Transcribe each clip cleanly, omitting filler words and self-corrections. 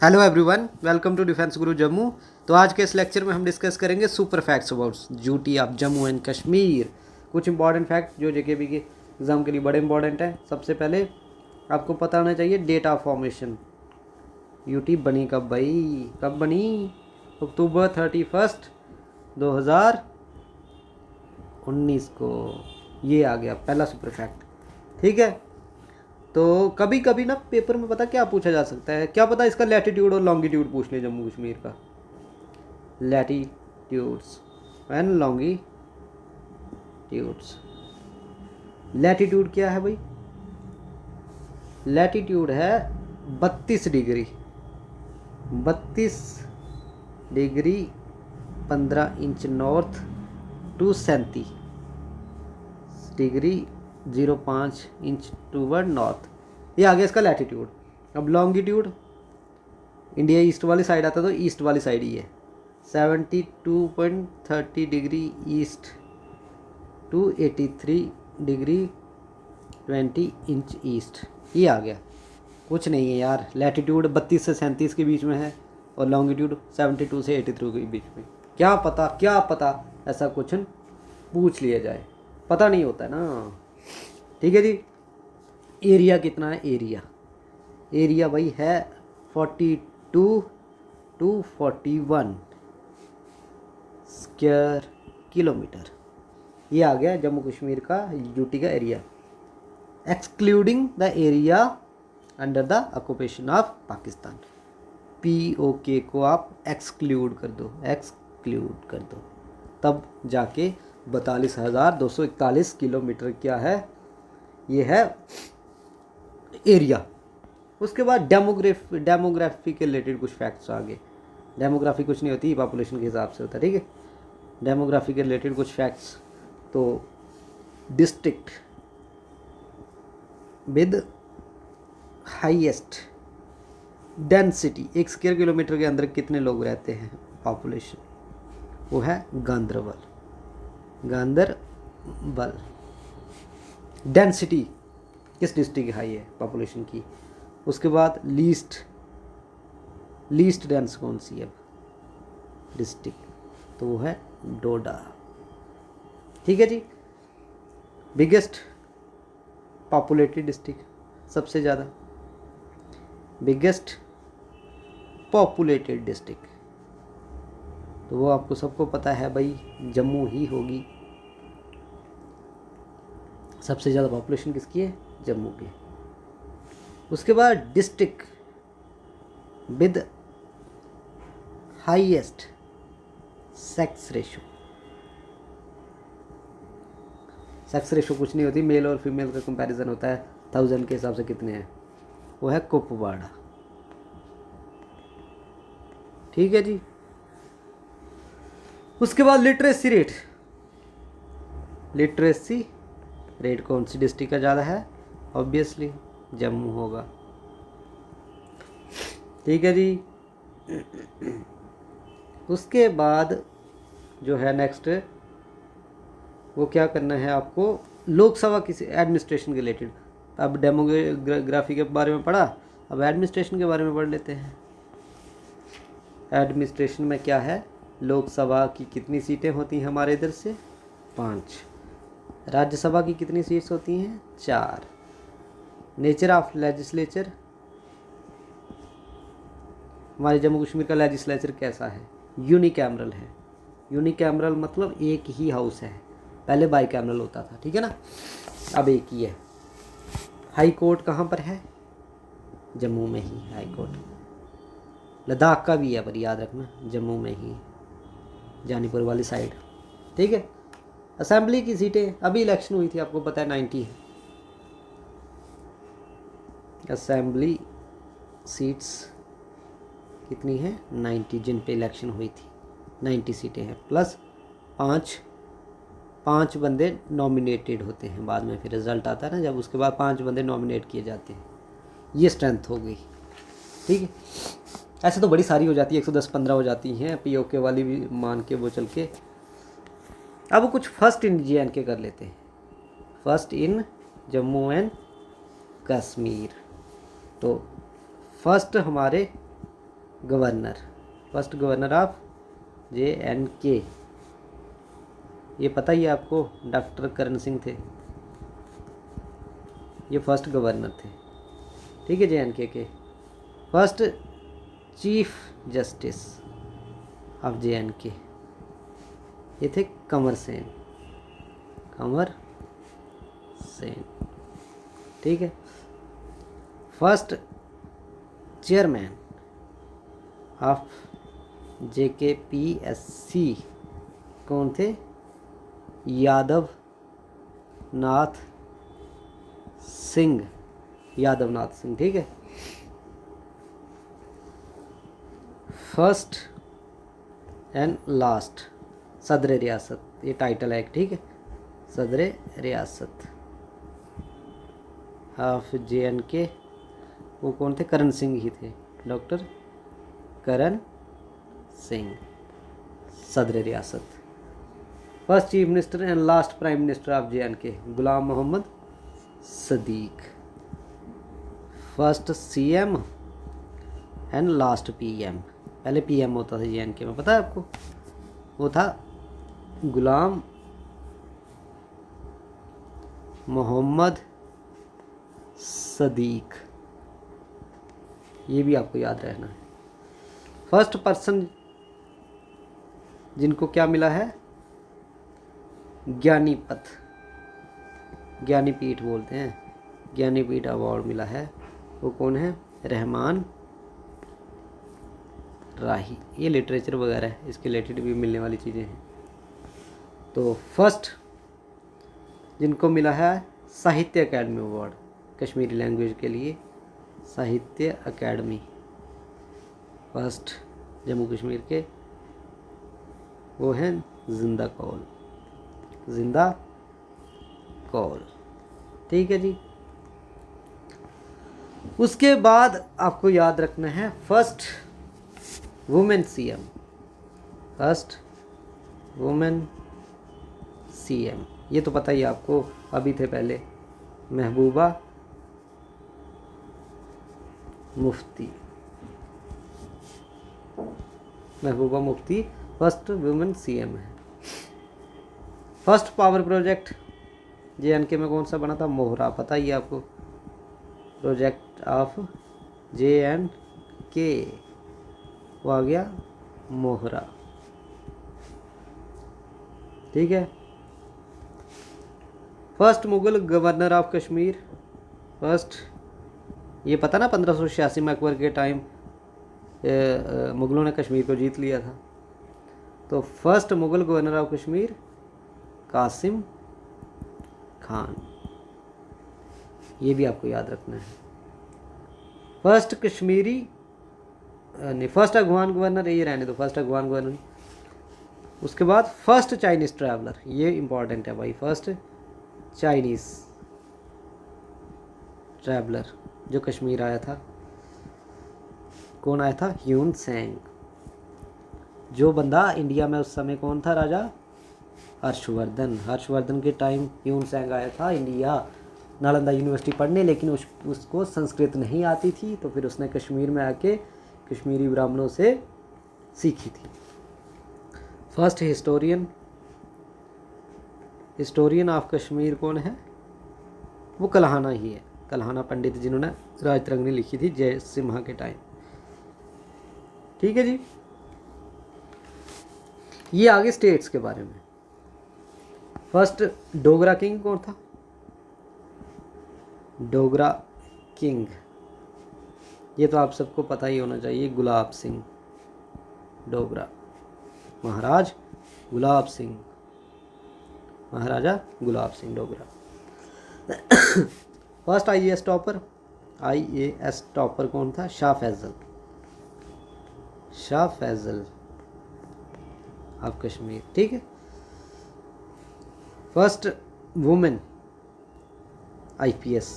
Hello everyone, welcome to defence Guru Jammu. तो आज के इस लेक्चर में हम डिस्कस करेंगे super facts about UT of Jammu and Kashmir. कुछ इंपॉर्टेंट फैक्ट जो जेकेबी के एग्ज़ाम के लिए बड़े इंपॉर्टेंट हैं। सबसे पहले आपको पता होना चाहिए डेट ऑफ फॉर्मेशन। यूटी बनी कब भाई, कब बनी? अक्टूबर 31 2019 को। ये आ गया पहला सुपर फैक्ट। ठीक है, तो कभी कभी ना पेपर में पता क्या पूछा जा सकता है, क्या पता इसका लैटिट्यूड और लॉन्गिट्यूड पूछ ले जम्मू कश्मीर का। Latitudes and longitudes. लैटिट्यूड क्या है भाई? लैटिट्यूड है 32 degree 15 inch north to 37 degree 05 inch toward north. ये आ गया इसका लैटिट्यूड। अब लॉन्गिट्यूड, इंडिया ईस्ट वाली साइड आता तो ईस्ट वाली साइड ही है, 72.30 degree east to 83 degree 20 inch east. ये आ गया। कुछ नहीं है यार, लैटिट्यूड 32 से 37 के बीच में है और लॉन्गिट्यूड 72 से 83 के बीच में। क्या पता ऐसा क्वेश्चन पूछ लिया जाए, पता नहीं होता है ना। ठीक है जी। एरिया कितना है? एरिया भाई है 42 टू 41 स्क्वायर किलोमीटर। ये आ गया जम्मू कश्मीर का यूटी का area, excluding the area under the occupation of Pakistan. POK को आप एक्सक्लूड कर दो, तब जाके 42,241 किलोमीटर क्या है, ये है एरिया। उसके बाद डेमोग्राफी के रिलेटेड कुछ फैक्ट्स आगे। डेमोग्राफी कुछ नहीं होती, पॉपुलेशन के हिसाब से होता है। ठीक है, डेमोग्राफी के रिलेटेड कुछ फैक्ट्स। तो district with highest density, 1 square kilometre के अंदर कितने लोग रहते हैं पॉपुलेशन, वो है गांदरबल। डेंसिटी किस डिस्ट्रिक्ट की हाई है पॉपुलेशन की? उसके बाद लीस्ट डेंस कौन सी है डिस्ट्रिक्ट, तो वो है डोडा। ठीक है जी। बिगेस्ट पॉपुलेटेड डिस्ट्रिक्ट, सबसे ज़्यादा बिगेस्ट पॉपुलेटेड डिस्ट्रिक्ट, तो वो आपको सबको पता है भाई, जम्मू ही होगी। सबसे ज़्यादा पॉपुलेशन किसकी है? जम्मू की। उसके बाद district with highest sex ratio. Sex ratio कुछ नहीं होती, मेल और फीमेल का कंपैरिजन होता है 1000 के हिसाब से कितने हैं, वो है कुपवाड़ा। ठीक है जी। उसके बाद लिटरेसी रेट कौन सी डिस्ट्रिक्ट का ज़्यादा है? ऑब्वियसली जम्मू होगा। ठीक है जी। उसके बाद जो है नेक्स्ट, वो क्या करना है आपको, लोकसभा किसी एडमिनिस्ट्रेशन के रिलेटेड। अब डेमोग्राफी के बारे में पढ़ा, अब एडमिनिस्ट्रेशन के बारे में पढ़ लेते हैं। एडमिनिस्ट्रेशन में क्या है, लोकसभा की कितनी सीटें होती हैं हमारे इधर से? 5। राज्यसभा की कितनी सीट्स होती हैं? 4। नेचर ऑफ लेजिस्लेचर, हमारे जम्मू कश्मीर का लेजिस्लेचर कैसा है? यूनिकैमरल है। यूनिकैमरल मतलब एक ही हाउस है, पहले बाई कैमरल होता था। ठीक है ना, अब एक ही है। हाई कोर्ट कहाँ पर है? जम्मू में ही हाई कोर्ट। लद्दाख का भी है पर याद रखना जम्मू में ही, जानीपुर वाली साइड। ठीक है। असेंबली की सीटें, अभी इलेक्शन हुई थी आपको पता है, 90 है असेंबली सीट्स। कितनी है? 90, जिन पे इलेक्शन हुई थी 90 सीटें हैं, प्लस 5 बंदे नॉमिनेटेड होते हैं बाद में, फिर रिजल्ट आता है ना जब, उसके बाद 5 बंदे नॉमिनेट किए जाते हैं। ये स्ट्रेंथ हो गई। ठीक है, ऐसे तो बड़ी सारी हो जाती है, 110-15 हो जाती हैं, POK वाली भी मान के वो चल के। अब कुछ फर्स्ट इन JNK कर लेते हैं। First in Jammu and Kashmir. तो फर्स्ट हमारे governor, first governor of JNK, ये पता ही है आपको, डॉक्टर करण सिंह थे, ये फर्स्ट गवर्नर थे, ठीक है, JNK के। First chief justice of JNK, ये थे कंवर सेन, कंवर सेन, ठीक है। फर्स्ट चेयरमैन ऑफ JKPSC कौन थे? यादव नाथ सिंह, यादव नाथ सिंह, ठीक है। फर्स्ट एंड लास्ट सदर रियासत, ये टाइटल है, ठीक है, सदर रियासत ऑफ JNK, वो कौन थे? करण सिंह ही थे, डॉक्टर करण सिंह, सदर रियासत। First chief minister and last prime minister of JNK, Ghulam Mohammad Sadiq. First CM and लास्ट PM, पहले PM होता था JNK में, पता है आपको, वो था गुलाम मोहम्मद सदीक, ये भी आपको याद रहना है। फर्स्ट पर्सन जिनको क्या मिला है? ज्ञानीपथ, ज्ञानीपीठ बोलते हैं, ज्ञानीपीठ अवार्ड मिला है, वो कौन है? रहमान राही। ये लिटरेचर वगैरह है, इसके रिलेटेड भी मिलने वाली चीज़ें हैं। तो फर्स्ट जिनको मिला है साहित्य अकेडमी अवार्ड, कश्मीरी लैंग्वेज के लिए साहित्य अकेडमी, फर्स्ट जम्मू कश्मीर के, वो हैं जिंदा कौल, जिंदा कौल, ठीक है जी। उसके बाद आपको याद रखना है first women CM, first women CM, ये तो पता ही आपको, अभी थे पहले, Mehbooba Mufti, Mehbooba Mufti first women CM है। फर्स्ट पावर प्रोजेक्ट JNK में कौन सा बना था? मोहरा, पता ही है आपको, प्रोजेक्ट ऑफ JNK, वो आ गया मोहरा, ठीक है। First Mughal governor of Kashmir, first, ये पता ना 1586 में अकबर के टाइम मुगलों ने कश्मीर को जीत लिया था, तो first Mughal governor of Kashmir Qasim Khan, ये भी आपको याद रखना है। फर्स्ट कश्मीरी नहीं, फर्स्ट अफगान गवर्नर, ये रहने दो, फर्स्ट अफगान गवर्नर। उसके बाद फर्स्ट चाइनीज ट्रैवलर, ये इंपॉर्टेंट है भाई, फर्स्ट चाइनीज ट्रैवलर जो कश्मीर आया था, कौन आया था? ह्यून सेंग। जो बंदा इंडिया में उस समय कौन था राजा? हर्षवर्धन, हर्षवर्धन के टाइम ह्यून सेंग आया था इंडिया नालंदा यूनिवर्सिटी पढ़ने, लेकिन उसको संस्कृत नहीं आती थी, तो फिर उसने कश्मीर में आके कश्मीरी ब्राह्मणों से सीखी थी। First historian, historian of Kashmir कौन है? वो कल्हाना ही है, कल्हाना पंडित, जिन्होंने राजतरंगिणी लिखी थी जय सिम्हा के टाइम, ठीक है जी। ये आगे स्टेट्स के बारे में। फर्स्ट डोगरा किंग कौन था? डोगरा किंग, ये तो आप सबको पता ही होना चाहिए, Gulab Singh Dogra, Maharaj Gulab Singh, Maharaja Gulab Singh Dogra. First IAS topper, IAS topper कौन था? शाह फैजल, शाह फैजल ऑफ कश्मीर, ठीक है। फर्स्ट वुमेन IPS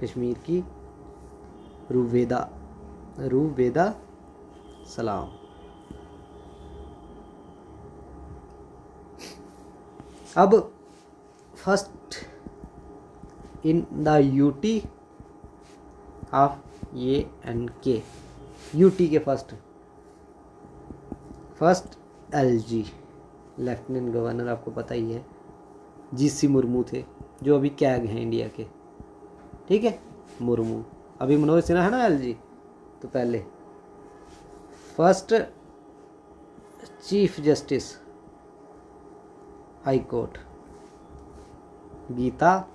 कश्मीर की रूवेदा, रूवेदा सलाम। अब first in the UT of JNK, UT के फर्स्ट एलजी लेफ्टिनेंट गवर्नर आपको पता ही है, जीसी मुर्मू थे, जो अभी कैग हैं इंडिया के, ठीक है, मुर्मू। अभी मनोज सिन्हा है ना एलजी, तो पहले first chief justice high court Geeta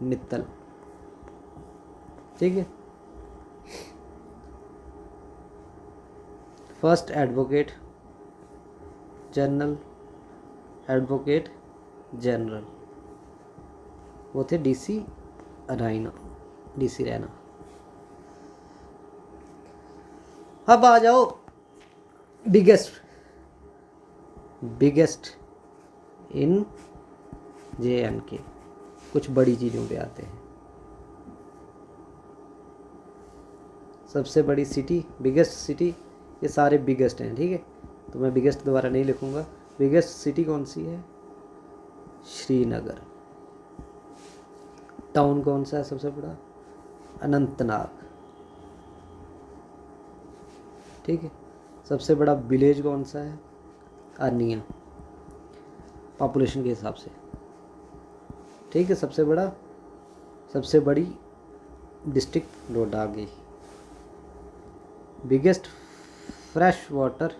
Mittal, ठीक है। फर्स्ट एडवोकेट जनरल वो थे डीसी रैना। अब आ जाओ बिगेस्ट इन JNK, कुछ बड़ी चीज़ों पे आते हैं। सबसे बड़ी सिटी, बिगेस्ट सिटी, ये सारे बिगेस्ट हैं, ठीक है, तो मैं बिगेस्ट दोबारा नहीं लिखूँगा। बिगेस्ट सिटी कौन सी है? श्रीनगर। टाउन कौन सा है सबसे बड़ा? अनंतनाग, ठीक है। सबसे बड़ा विलेज कौन सा है? अर्निया, पॉपुलेशन के हिसाब से, ठीक है। सबसे बड़ी डिस्ट्रिक्ट डोडा गई। बिगेस्ट फ्रेश वाटर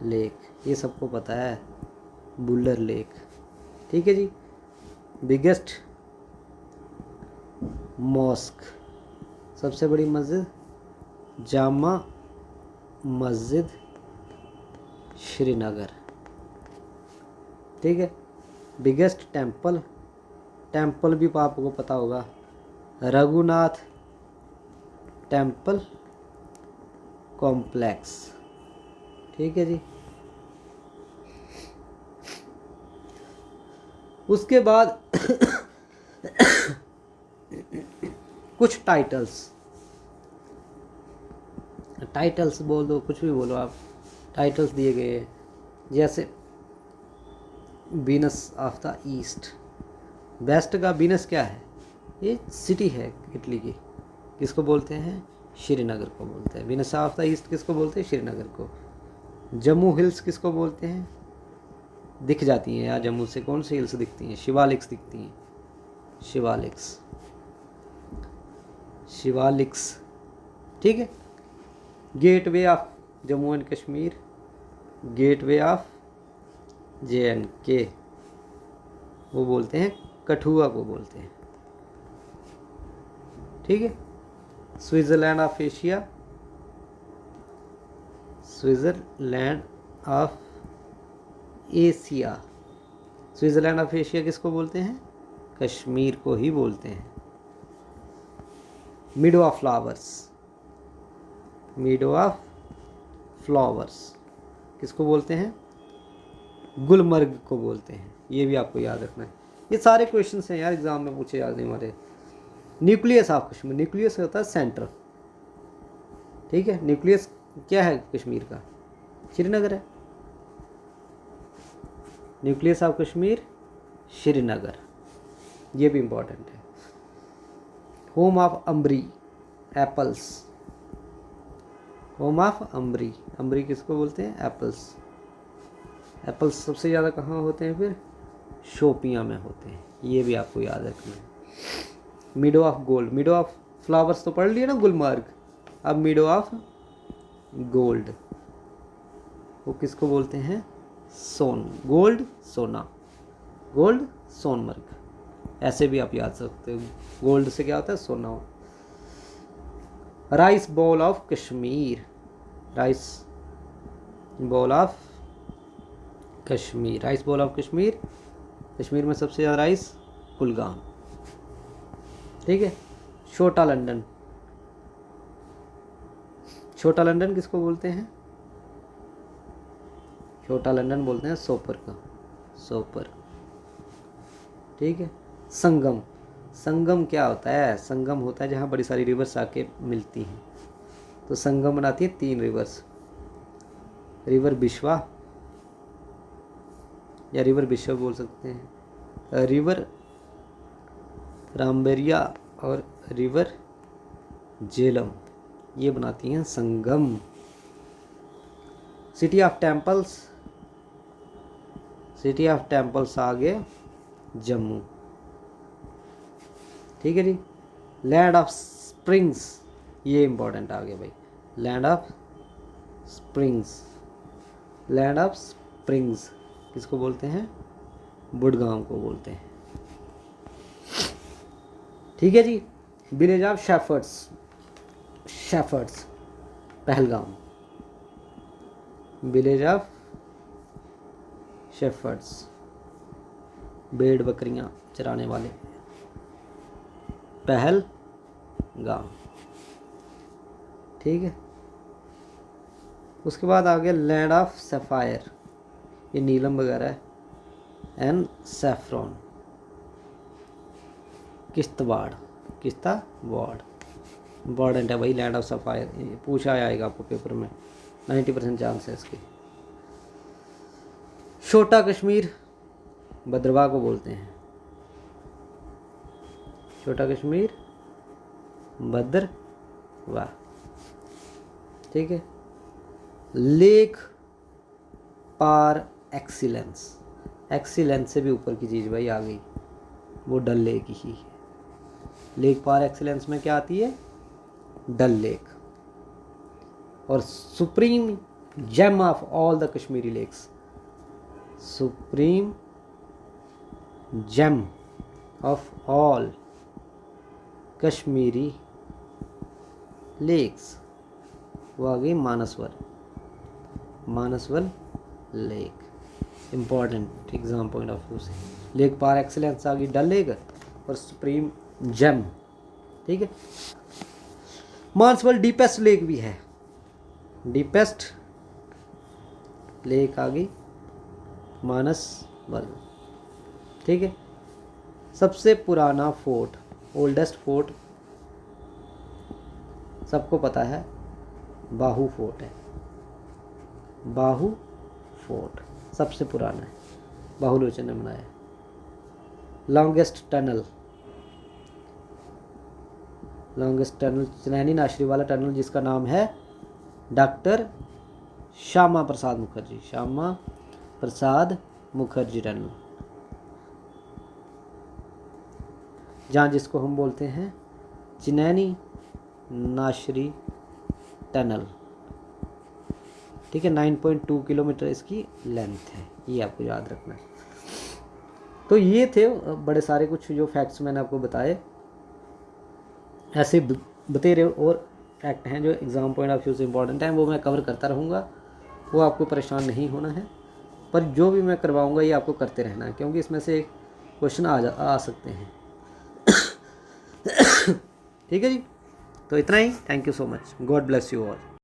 लेक, ये सबको पता है, बुलर लेक, ठीक है जी। बिगेस्ट मॉस्क, सबसे बड़ी मस्जिद जामा मस्जिद श्रीनगर, ठीक है। बिगेस्ट टेम्पल भी आपको पता होगा, रघुनाथ टेम्पल कॉम्प्लेक्स, ठीक है जी। उसके बाद कुछ टाइटल्स बोल दो, कुछ भी बोलो आप, टाइटल्स दिए गए हैं, जैसे Venus of the east, west का वीनस क्या है? ये सिटी है इटली की, किसको बोलते हैं? श्रीनगर को बोलते हैं। वीनस ऑफ द ईस्ट किसको बोलते हैं? श्रीनगर को। जम्मू हिल्स किसको बोलते हैं? दिख जाती हैं यार जम्मू से, कौन सी हिल्स दिखती हैं? शिवालिक्स दिखती हैं, शिवालिक्स, ठीक है। Gateway of Jammu and Kashmir, gateway of JNK, वो बोलते हैं कठुआ को बोलते हैं, ठीक है। Switzerland of Asia, Switzerland of Asia किसको बोलते हैं? कश्मीर को ही बोलते हैं। मीडो ऑफ फ्लावर्स किसको बोलते हैं? गुलमर्ग को बोलते हैं। ये भी आपको याद रखना है। ये सारे क्वेश्चंस हैं यार एग्जाम में पूछे जाने वाले। न्यूक्लियस ऑफ कश्मीर, न्यूक्लियस होता है सेंटर, ठीक है। न्यूक्लियस क्या है कश्मीर का? श्रीनगर है। न्यूक्लियस ऑफ कश्मीर श्रीनगर, ये भी इम्पोर्टेंट है। Home of ambery apples, home of ambery किसको बोलते हैं? एप्पल्स सबसे ज़्यादा कहाँ होते हैं? फिर शोपियाँ में होते हैं, ये भी आपको याद रखना है। मीडो ऑफ गोल्ड, मीडो ऑफ फ्लावर्स तो पढ़ लिए ना, गुलमर्ग। अब मीडो ऑफ गोल्ड, वो किसको बोलते हैं? गोल्ड सोनमर्ग, ऐसे भी आप याद सकते हो। गोल्ड से क्या होता है? सोना। Rice ball of Kashmir, Kashmir में सबसे ज़्यादा राइस कुलगाम, ठीक है। छोटा लंदन किसको बोलते हैं? छोटा लंदन बोलते हैं सोपर, ठीक है। संगम क्या होता है? संगम होता है जहाँ बड़ी सारी रिवर्स आके मिलती हैं, तो संगम बनाती है 3 रिवर्स, रिवर बिश्वा या रिवर बिश्व बोल सकते हैं, रिवर रामबेरिया और रिवर झेलम, ये बनाती हैं संगम। City of temples, city of temples आ गए जम्मू। ठीक है जी। लैंड ऑफ स्प्रिंग्स, ये इंपॉर्टेंट आ गया भाई, land of springs. Land of springs किसको बोलते हैं? बुडगांव को बोलते हैं। ठीक है जी। Village of shepherds, shepherds Pahalgam. Village of shepherds, भेड़ बकरियां चराने वाले, पहलगाम। ठीक है। उसके बाद आ गया लैंड ऑफ सफ़ायर, ये नीलम वगैरह है, and saffron, Kishtwar, Kishtwar important है भाई। लैंड ऑफ सफ़ायर पूछा आएगा आपको पेपर में, 90% चांस है इसके। छोटा कश्मीर भद्रवाह को बोलते हैं, छोटा कश्मीर भद्रवाह। ठीक है। लेक पार एक्सीलेंस, एक्सीलेंस से भी ऊपर की चीज़ भाई आ गई, वो डल लेक ही है। लेक पार एक्सीलेंस में क्या आती है? डल लेक। और supreme gem of all the Kashmiri lakes, supreme gem of all Kashmiri lakes, वो आ गई Manasbal, Manasbal lake. Important exam point of view से लेक पार एक्सीलेंस आ गई डल लेक और सुप्रीम जेम। ठीक है। मानसवर डीपेस्ट लेक भी है, डीपेस्ट लेक आ गई मानसवर। ठीक है। सबसे पुराना फोर्ट, ओल्डेस्ट फोर्ट सबको पता है, बाहू फोर्ट है। बाहू फोर्ट सबसे पुराना है, बाहुलोचन ने बनाया। Longest tunnel, longest tunnel Chenani Nashri वाला टनल, जिसका नाम है डॉक्टर श्यामा प्रसाद मुखर्जी, श्यामा प्रसाद मुखर्जी टनल, जहाँ जिसको हम बोलते हैं चिनैनी नाशरी टनल। ठीक है। 9.2 किलोमीटर इसकी लेंथ है, ये आपको याद रखना है। तो ये थे बड़े सारे कुछ जो फैक्ट्स मैंने आपको बताए। ऐसे बतेरे और फैक्ट हैं जो एग्ज़ाम पॉइंट ऑफ व्यू से इम्पॉर्टेंट हैं, वो मैं कवर करता रहूँगा, वो आपको परेशान नहीं होना है। पर जो भी मैं करवाऊँगा ये आपको करते रहना है, क्योंकि इसमें से क्वेश्चन आ सकते हैं। ठीक है जी। तो इतना ही। Thank you so much. God bless you all.